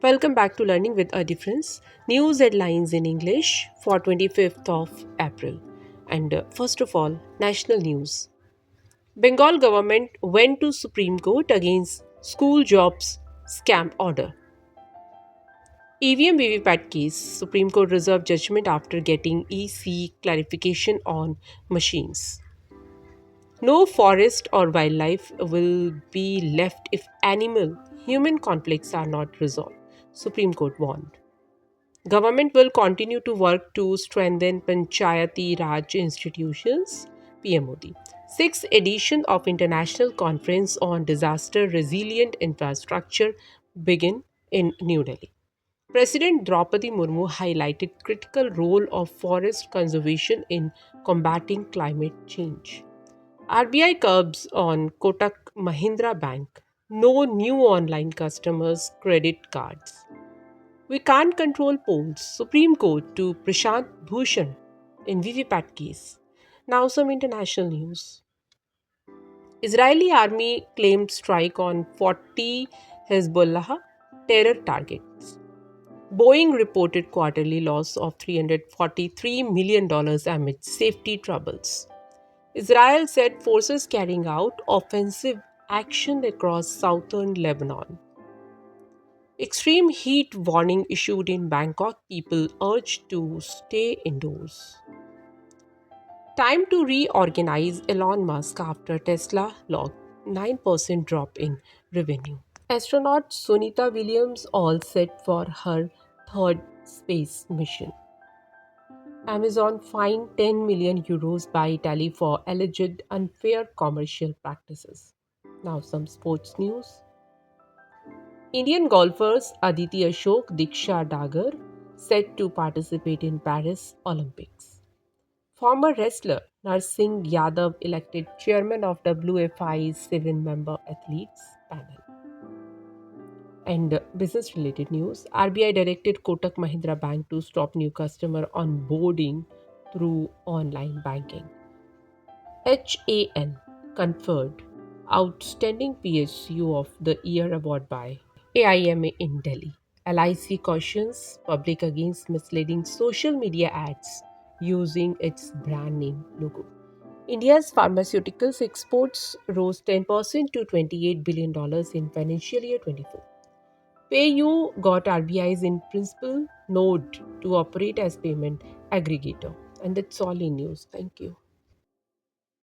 Welcome back to Learning with a Difference. News headlines in English for 25th of April. And first of all, national news. Bengal government went to Supreme Court against school jobs scam order. EVM VVPAT case. Supreme Court reserved judgment after getting EC clarification on machines. No forest or wildlife will be left if animal human conflicts are not resolved. Supreme Court warned. Government will continue to work to strengthen Panchayati Raj institutions. PM Modi. Sixth edition of International Conference on Disaster Resilient Infrastructure begin in New Delhi. President Draupadi Murmu highlighted critical role of forest conservation in combating climate change. RBI curbs on Kotak Mahindra Bank. No new online customers credit cards. We can't control polls. Supreme Court to Prashant Bhushan in VVPAT case. Now some international news. Israeli army claimed strike on 40 Hezbollah terror targets. Boeing reported quarterly loss of $343 million amid safety troubles. Israel said forces carrying out offensive action across southern Lebanon. Extreme heat warning issued in Bangkok. People urged to stay indoors. Time to reorganize Elon Musk after Tesla logged 9% drop in revenue. Astronaut Sunita Williams all set for her third space mission. Amazon fined 10 million euros by Italy for alleged unfair commercial practices. Now some sports news. Indian golfers Aditi Ashok Diksha Dagar set to participate in Paris Olympics. Former wrestler Narsingh Yadav elected chairman of WFI's 7-member athletes panel. And business related news, RBI directed Kotak Mahindra Bank to stop new customer onboarding through online banking. HAN conferred Outstanding PSU of the Year award by AIMA in Delhi. LIC cautions public against misleading social media ads using its brand name logo. India's pharmaceuticals exports rose 10% to $28 billion in financial year 24. PayU got RBI's in principle node to operate as payment aggregator. And that's all in news. Thank you.